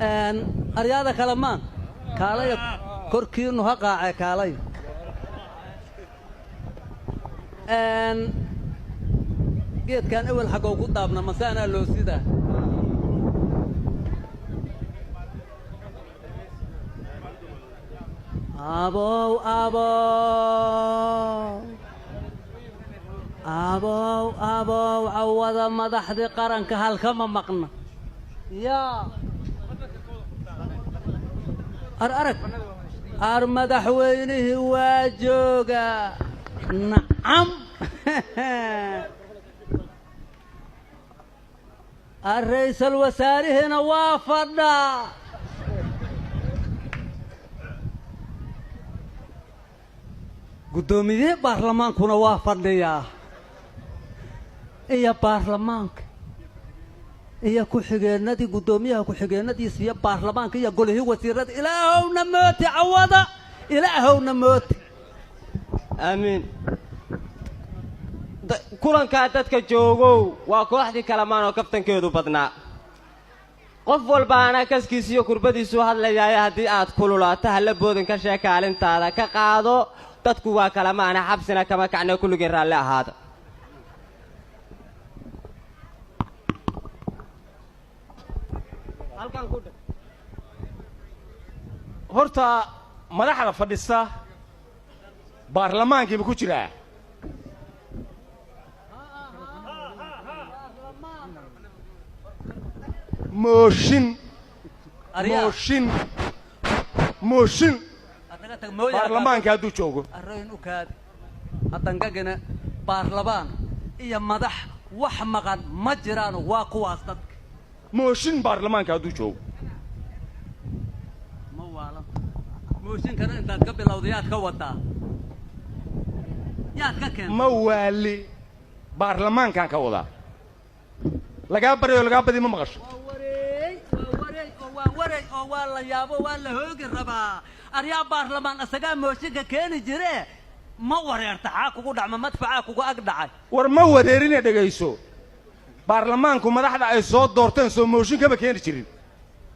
أرياضة كلمان كالي كركين وهقع كالي جيت كان أول حاجة وقطابنا مسانا لو سيدا أبو أبو أبو أبو عوض مدح ذي قرن كهالكم مقنا يا أرك أرمدح وينه واجوجا نعم الرئيس الوزاري هنا وافدنا قدومي برلمان كنا وافدنا يا برلمانك يا كحجينتي قدوميها كحجينتي سيا برلمانك يا قوله وزيرات إلهو نموت عوضة إلهو نموت آمين كلن كاتتك جوجو وكوحدي كلمان وكفتن كيدو بدنا قفل بانا كسكيسيو كربدي سو هادليا هدي aad kululaata hal boodin ka sheekaalintaada ka qaado dadku waa kalamaan xabsina kama kacna kulligeen raali ahaada halkan ku horta madaxda fadhisa baarlamaankii ku jiraa موشن برلمان كادو جوجو الرين وكاد هتنقجنا برلمان يا مدح وحمقان مجران واقواس دك موشن برلمان كادو جوجو موالا موشن كان انت قبل الوضيات كوتا يا ككن موالي برلمان كان كودا laga bariyo laga badi ma maqasho وري والله يابا والله هوق الربا أريا برلمان أسجى موسيقى كان جري ما وري ارتحاك وقول عم مدفعك وقول أقدع ورما وريرين دقيسو برلمانكم ما راح دعي صوت دورتين سو موسيقى ما كان جري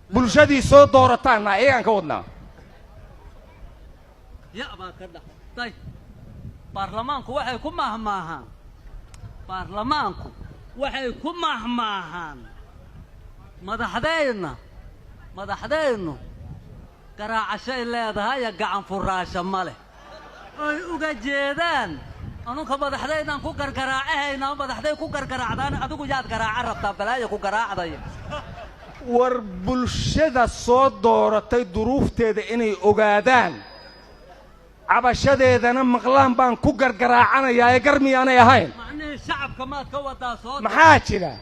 بلشدي صوت دورتان إيه عن كودنا يا ما كذا طيب برلمانكم واحد يكون مهما برلمانكم واحد يكون مهما madaxdaynu garaacashay leedahay gacan furaasha male ay uga jeedaan anunka madaxdaynaan ku gargaraacayna madaxday ku gargaraacdaan adigu yaad garaaca rabtaa balaayo ku garaacday war bulshada soo dooratay duruufteeda inay ogaadaan cabashadeedana maqlaan baan ku gargaraacanayaa ee garmiyaanay ahayn macnii shacabka maad ka wadaa soo maxaa jira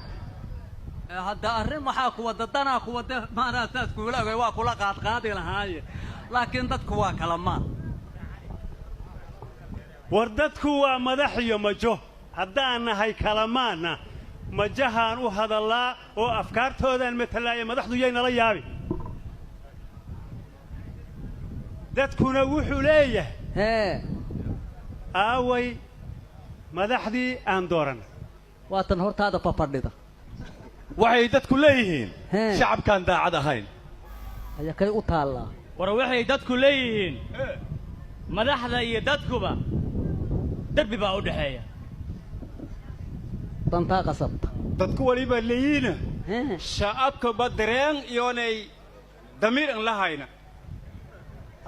هذا الرم حاكو ودتنا كو ود ما أنا أساس كولا جوا كولا قاعد لهاي لكن دتكوا كلمان وردتكوا مدحي مجه هذا أنا هاي كلامنا مجهان وهذا الله وأفكار هذا مثل لا مدحنا جينا ريابي دتكوا وحوليه ها أوي مدحدي أندورن واتنهرت هذا بفردة waxay dadku leeyihiin shacabkan daacad ahayn ayaa kay u taala war waxay dadku leeyihiin madaxda iyo dadkuba darbi baa u dhaxeeya danta qasabta dadku waliba leeyina shacabka badareen iyoonay damiir aan lahayna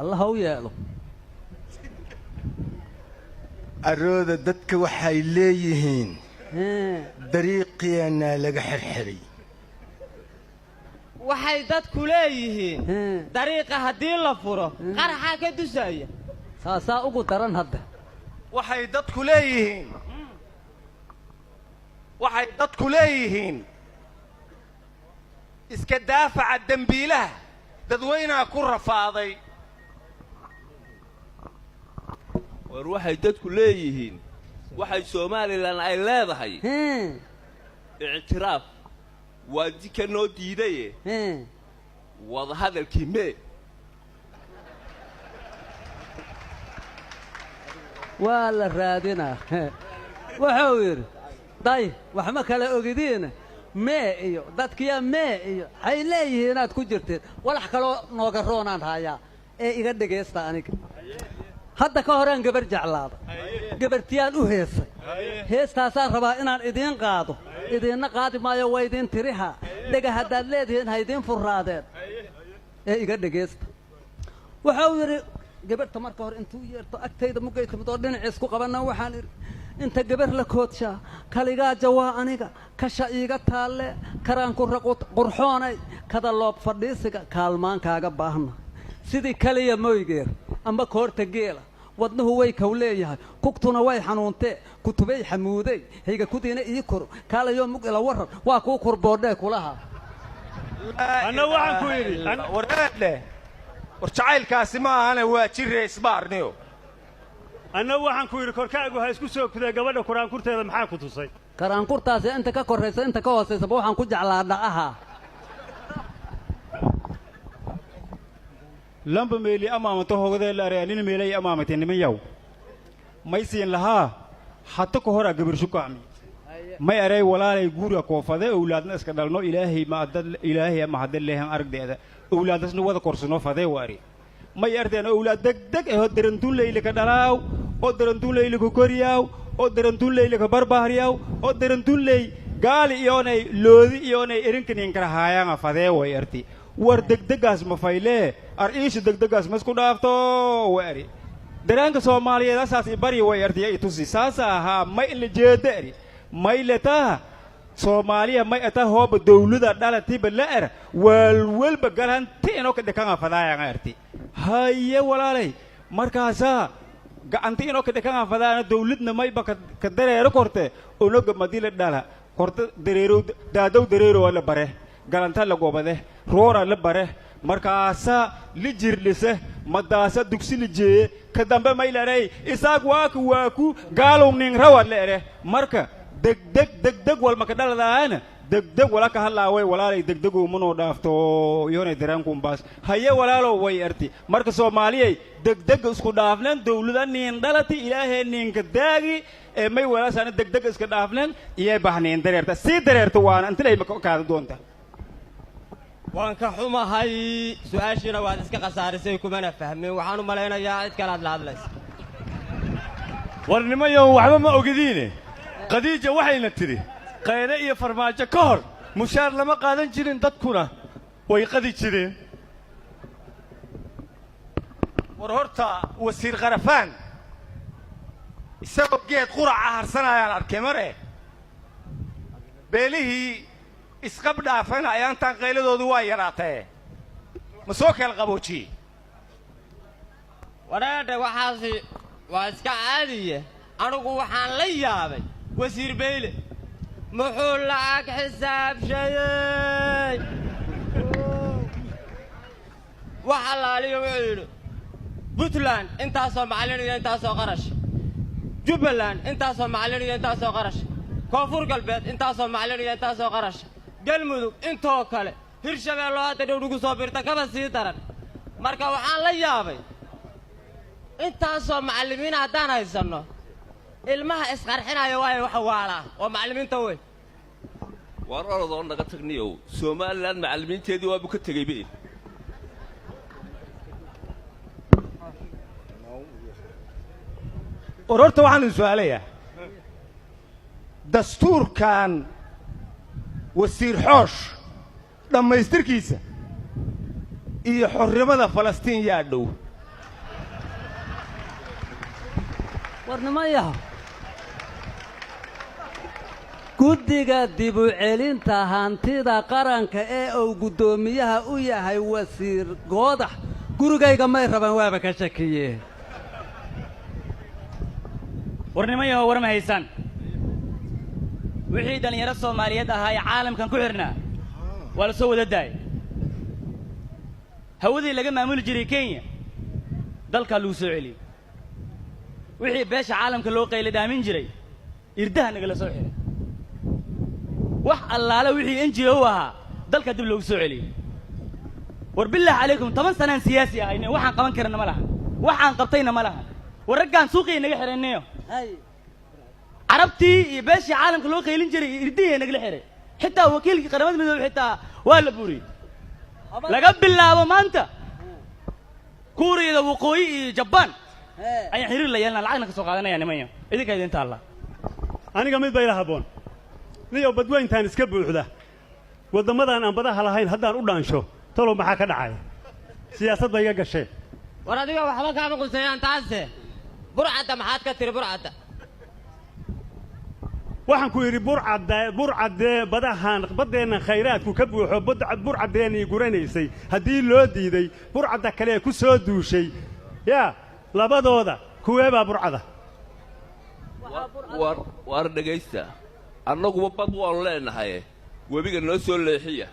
allah u yeelo arooda dadka waxay leeyihiin dariiqiyana laga xirxiray waxay dadku leeyihiin dariiqa hadii la furo qarxa ka dusaya saasa ugu daran hadda waxay dadku leeyihiin iska daafaca dambiilaha dadweynaha ku rafaaday war waxay dadku leeyihiin waxay Soomaaliland ay leedahay اعتراف وادي كنو ديداي وضع هذا الكيمي ولا رادنا وحوير طيب وحما كلا اوغدين mee iyo dadkiya mee iyo waxay leeyihiin inaad ku jirteen walax kaloo nooga roonaan hayaa ee iga dhegaysta aniga hadda ka horaan gabar jeclaada gabartiyaan u heesay heestaasaan rabaa inaan idiin qaado idiinna qaadi maayo waa idiin tiriha dhega haddaad leedihiin ha idiin furraadeen ee iga dhegaysta waxa uu yidhi gabarta marka hore intuu yeerto agtayda mugay timid oo dhinaciis ku qabanna waxaan idhi inta gabar la koodshaa kaligaaja waa aniga kasha iiga taalle karaanku qurxoonay kada loob fadhiisiga kaalmaan kaaga baahna sidii kaliya moygeer amba koorta geela wadnuhu way kaw leeyahay kugtuna way xanuuntee kutubay xamuuday hayga kudiina ii koro kaalayo mug ila waran waa kuu kurboodhee kulaha anna waxaan ku yidhi wareedle war jacaylkaasi ma ahane waa jirre isbaarniyo anna waxaan ku yidhi korkaagu ha isku soo kudee gabadha kuraankurteeda maxaa ku tusay karaankurtaasi inta ka korraysa inta ka hoosaysaba waxaan ku jeclaa dha'aha lamba meeli amaamata hogadee la areenin meelay amaamatay niman yaw may siin lahaa hata ka hora gabar shukaami may aray walaalay guura koofade awlaadna iska dhalno ilaahay ma hadda leehan aragdeeda awlaadasna wada korsano fadee waari may ardeen awlaad degdeg ah darantuun leeyli ka dhalaaw oo darantuun leeyli ka koriyaaw oo darantuun leeyli ka barbaariyaaw oo darantuun leey gaali iyoonay loodi iyoonay erinkanin kara haayaan fadee way arti war degdegaas ma faylee ar iisha degdegaas ma isku dhaafto waari daraanka Soomaaliyeed asaas i bari way arti ay tusi saasa ahaa may la jeedari may letaa Soomaaliya may ata hooba dawladda dhalatiba la er walba garanti inoo ka dhakan fadaayaan arti haye walaalay markaasa gacanti inoo ka dhakan fadaana dawladna may ba ka dareero korte onoga madila dhala korte dareero daadaw dareero wala bare galanta la goobade roora la bare markaasa li jirlise madaasa dugsi li jeeye ka dambe may leeray isaaq waaku gaalow nin rawad leere marka degdeg wal maka dhaladaana degdeg wala ka hadlaaway walaalay degdegu manoo dhaafto yoonay dareenkum baas haye walaalo way arti marka Soomaaliyay degdeg isku dhaafleen dawladda nin dhalati ilaahay ninka daagi ee may walaasana degdeg iska dhaafleen iyay bahneen dareerta si dareerta waan inta ay ka doonta waan ka xumahay su'aashiina waad iska qasaarisay kumana fahmin waxaan u malaynayaa cid kale aad la hadlayso warnimayo waxba ma ogadiine qadiija waxayna tiri qayne iyo farmaajo ka hor mushaar lama qaadan jirin dadkuna way qadi jireen war horta wasiir qarafaan isagoo geed quraca harsanayaan arkay mare beelihii isqab dhaafana ayaantaan qayladoodu waa yaraatee ma soo kala qaboojiyey waraadha waxaasi waa iska caadiye anigu waxaan la yaabay wasiir beyle muxuu lacag xisaabshayey wax allaaliyo wuxuu yidhi puntland intaasoo macallin iyo intaasoo qarash jubbaland intaasoo macallin iyo intaasoo qarash koonfur galbeed intaasoo macallin iyo intaasoo qarash galmudug intoo kale hirshabeello hadda dhow nugu soo birta kaba sii daran marka waxaan la yaabay intaasoo macallimiin haddaan haysanno ilmaha isqarxinaya waayo wax waalaa oo macallimiinta wey war orodoo naga tagniyow Soomaaliland macallimiinteedii waa bu ka tegaybe horta waxaan su'aalayaa dastuurkan wasiir xoosh dhammaystirkiisa iyo xornimada Falastiin yaa dhow warnimayaha guddiga dib u celinta hantida qaranka ee uu guddoomiyaha u yahay wasiir goodax gurigayga may rabaan waaba ka shakiyeen warnimayaha war ma haysaan wixii dhalinyaro Soomaaliyeed ahaa ee caalamkan ku xirnaa waa la soo wada daay hawadii laga maamuli jiray Kenya dalka lagu soo celiyay wixii beesha caalamka loo qayli dhaamin jiray irdaha naga la soo xiray wax allaala wixii NGO ahaa dalka dib loogu soo celiyay war billaah calaykum 10 sanaan siyaasi ahayna waxaan qaban karna ma laha waxaan qabtayna ma laha wararkan suuqii naga xireenayo hay arabtii iyo beeshii caalamka loo qaylin jiray irdihii naga la xiray حتى وكيل قنوات مدوب حتى ولا بوري لقب بالله ومانتا كوري إذا وقوي جبان أي حرير اللي يلنا العقل كسوق هذا يعني مية إذا كذا أنت الله أنا قمت بيلها بون نيو بدوين تاني سكب وحده wadamada aan badaha lahayn haddaan u dhaansho talo maxaa ka dhacay siyaasadda iga gashay war adiga waxba kaama qusayaan taase burcada maxaad ka tiri burcada waxaan ku yiri burcade badahan badeena khayraadku ka buuxo burcadeeni guranaysay haddii loo diiday burcada kale ku soo duushay ya labadooda kuweeba burcada war dhagaysta annagu bad waan leenahay webiga noo soo leexiya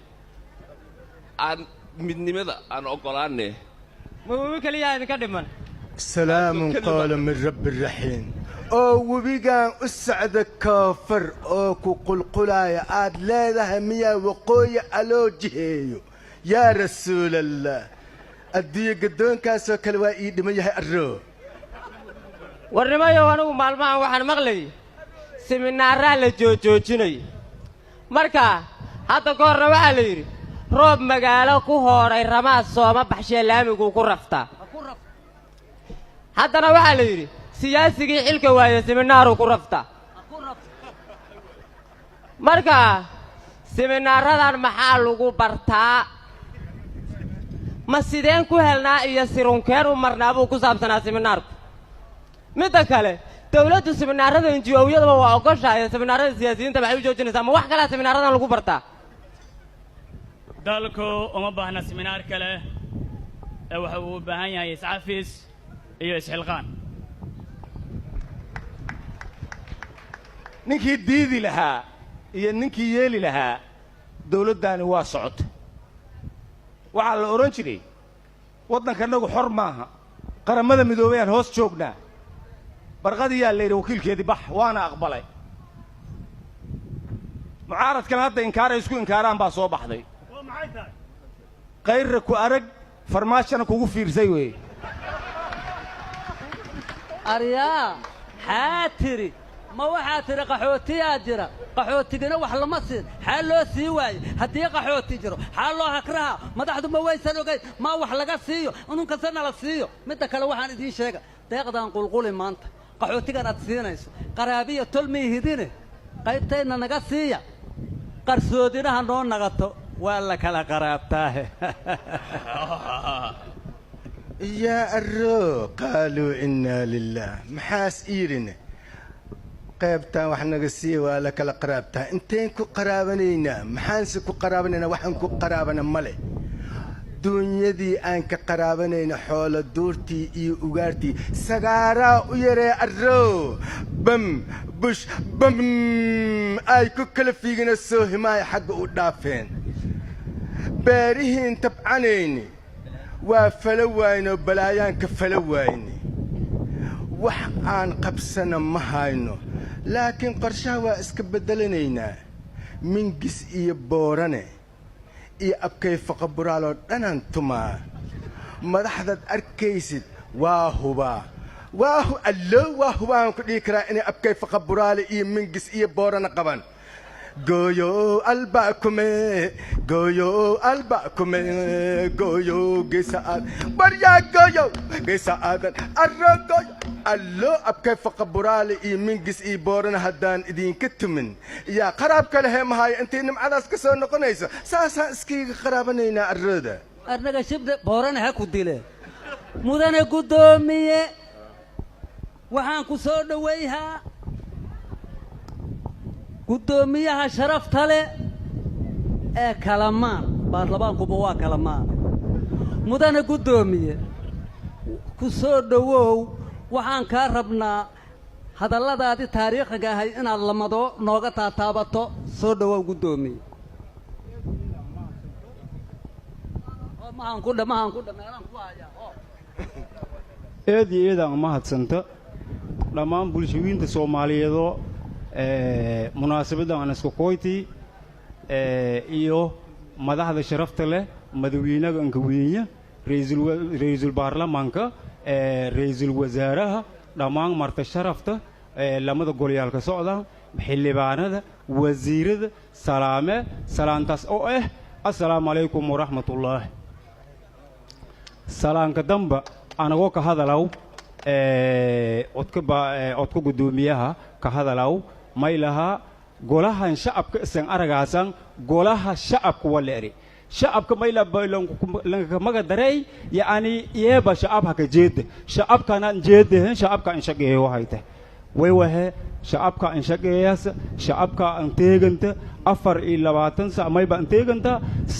aan midnimada aan ogolaanay ma webi kaliya idinka dhiman salaamun qawlan min rabbir rahiim oo webigan u socda kaafir oo ku qulqulaya aad leedahay miya waqooyi aloo jiheeyo yaa rasuulallah adduunyo gadoonkaasoo kale waa ii dhiman yahay arro warnimayo anigu maalmahan waxaan maqlayay siminaaraa la joojinay marka hadda ka horna waxaa la yidhi roob magaalo ku hooray ramaad sooma baxshee laamiguu ku raftaa haddana waxaa la yidhi siyaasigii xilka waaye siminaaruu ku raftaa marka siminaaradan maxaa lagu bartaa ma sideen ku helnaa iyo sirunkeen u marnaa buu ku saabsanaa siminaarku midda kale dawladdu siminaarada NGO-yadaba waa ogoshahay siminaarada siyaasiyiinta maxay u joojinaysaa ma wax kale siminaaradan lagu bartaa dalku uma baahna siminaar kale ee waxa uu u baahan yahay iscafis iyo isxilqaan ninkii diidi lahaa iyo ninkii yeeli lahaa dawladdaani waa socota waxaa la odhan jiray waddankanagu xor maaha qaramada midoobay aan hoos joognaa barqadii yaa la yidhi wakiilkeedii bax waana aqbalay mucaaradkan hadda inkaaray isku inkaaraan baa soo baxday oo maxay tahay qayrra ku arag farmaashana kugu fiirsay weeye aryaa xaatiri ma waxaa tiri qaxootiyaa jira qaxootigina wax lama siin xaa loo sii waaye haddii qaxooti jiro xaa loo hakraha madaxdu ma waysan ogayn ma wax laga siiyo ununkasana la siiyo midda kale waxaan idiin sheega deeqdaan qulquli maanta qaxootigan aad siinayso qaraabiya tolmiihidine qaybtayna naga siiya qarsoodinaha noo naqato waa la kala qaraabtaahe yaa arro qaaluu innaa lillaah maxaas iirine qaybtaan wax naga siiya waa la kala qaraabtaa intayn ku qaraabanaynaa maxaanse ku qaraabanaynaa waxaan ku qaraabana male duunyadii aan ka qaraabanayna xoolo duurtii iyo ugaartii sagaaraa u yaree arro bam bush bam ay ku kala fiigina soo himaaya xagga u dhaafeen beerihiin tabcanayni waa fala waayno balaayaanka fala waayni wax aan qabsana ma hayno laakiin qorshaha waa iska beddelanaynaa mingis iyo boorane iyo abkay faqaburaaloo dhanaan tumaa madaxdaad arkaysid waa hubaa waa hubaan ku dhihi karaa inay abkay faqaburaale iyo mingis iyo boorana qaban gooyo albaakume gooyo geesa aad baryaa gooyo geesa aadan arro gooyo allo abkay faqaburaale iyo mingis iyo boorana haddaan idinka tumin yaa qaraab kale heemahaayo intay nimcadaas ka soo noqonayso saasaan iskiiga qaraabanaynaa arrooda arnaga shibde boorana ha ku dile mudane guddoomiye waxaan ku soo dhowayhaa guddoomiyaha sharafta leh ee kalamaan baarlamaankuba waa kalamaan mudane guddoomiye ku soo dhowow waxaan kaa rabnaa hadalladaadii taariikhiga ahay inaad lamado nooga taataabato soo dhowow guddoomiye aad iyo aadaan uma hadsanta dhammaan bulshooyinta soomaaliyeedoo munaasabaddan anaskokoyti iyo madaxda sharafta leh madaxweynaha ankaweenya ra'iisul baarlamaanka ra'iisul wasaaraha dhammaan marta sharafta lamada golyaalka socda xildhibaanada wasiirada salaame salaantaas oo ah assalaamu calaykum waraxmatullaahi salaanka damba anagoo ka hadalaw codka guddoomiyaha ka hadalaw may lahaa golahan shacabka isan aragaasan golaha shacabka waleeri shacabka may lanka darey yani yeeba shacab haka jeeda shacabkana jeedehen shacabka in shaqeeyo hayte way wahe shacabka in shaqeeyas shacabka an teeganta 24 saac mayba an teeganta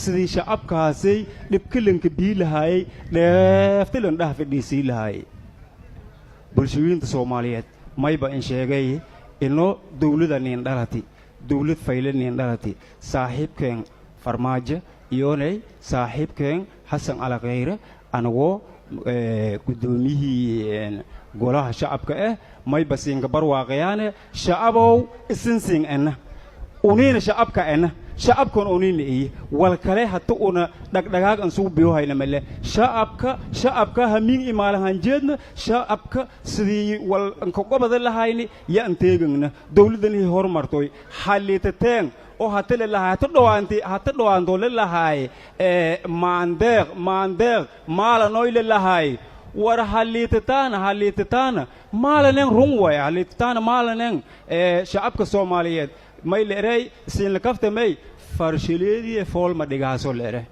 sidii shacabkaasay dhibkilanka biilahaayay dheeftilan dhaha fadhiisii lahaayay bulshooyinta Soomaaliyeed mayba in sheegay inoo dawladda nin dhalati dawlad faylan nin dhalati saaxiibkeen farmaajo iyonay saaxiibkeen Xasan Cali Khayre anagoo guddoomiyihii golaha shacabka mayba siinka barwaaqayaane shacabow isinsiin ana unina shacabka ana shacabkan unina iyo wal kale hata una dhagdhagaag aan soo biyo hayna male shacabka hamin imaalahan jeedna shacabka sidii wal ka gobada lahayni ya anteegna dawladani horumartoy xalitateen oo hata dhawaanto la lahaay maandeeq maalanoy la lahaay war haliitataana maalanen run way haliitataana maalanen shacabka Soomaaliyeed may leeray siin la kaftamay farshileedii foolma dhigaaso leeray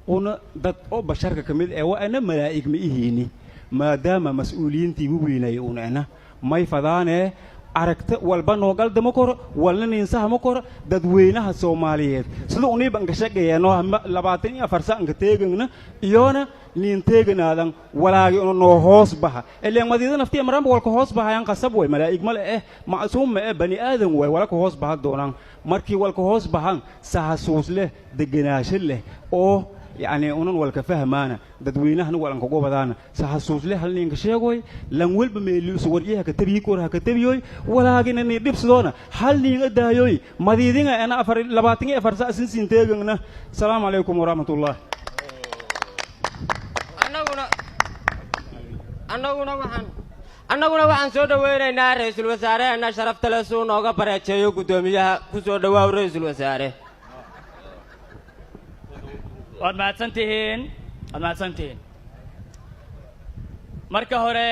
una dad oo basharka kamid waa ana malaa'ig ma ihiini maadaama mas'uuliyiintii ugu weynay una may fadaane aragta walba noo galdamo koro walna ninsaha ma koro dadweynaha Soomaaliyeed sida uniiba ka shaqeeyano 24 saac ka teegana iyona nin teeganaadan walaagi noo hoos baha ileen madiida naftii maramba walka hoos bahayaan qasab way malaa'ig male macsuum ma bani aadan way walka hoos baha doonaan markii walka hoos bahan sahasuus leh degenaansho leh oo يعني أنن والكفهمانا ددوينه هن ولا نكوجو بدانا سحسوس له هل نينك شيء لان ولب ميلو سوريه كتبي كورها كتبيوي ولا هجين ندبس دونا هل نينك دايوي مديدين أنا أفر لباتني أفر سأسين سنتيجنا السلام عليكم ورحمة الله أنا وحن سودا وين رئيس الوزراء أنا شرفت لسون أوجا بريتشيو قدوميها كسودا ورئيس الوزراء waad mahadsantihiin marka hore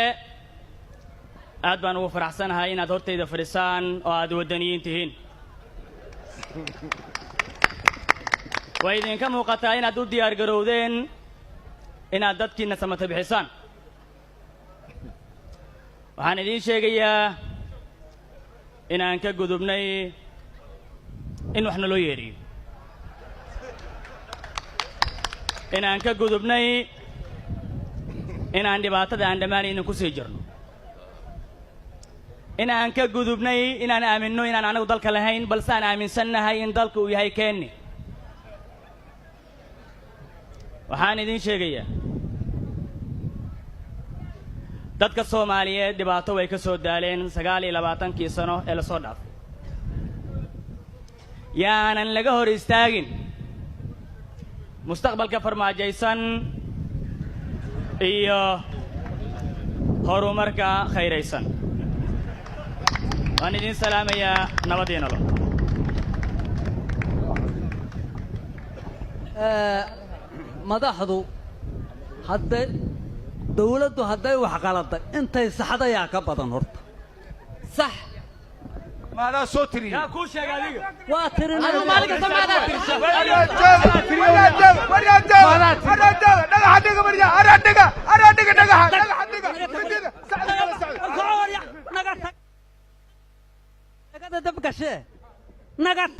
aad baan ugu faraxsanahay inaad hortayda fadhisaan oo aad wadaniyiin tihiin way idinka muuqataa inaad u diyaar garowdeen inaad dadkiina samata bixisaan waxaan idiin sheegayaa inaan ka gudubnay in waxna loo yeeriyo inaan ka gudubnay inaan dhibaatada aan dhammaanaynin ku sii jirno inaan ka gudubnay inaan aaminno inaan anagu dalka lahayn balse aan aaminsannahay in dalka uu yahay keenni waxaan idiin sheegayaa dadka Soomaaliyeed dhibaato way ka soo daaleen 29 sano ee la soo dhaafay yaanan laga hor istaagin mustaqbalka farmaajaysan iyo horumarka khayraysan waan idin salaamayaa nabadiina lo madaxdu hadday dawladdu hadday wax qaladay intay saxdayaa ka badan horta sax ماذا صوتري يا كوش يا قاعدين واترين أنا مالك سمعنا ترشا نقط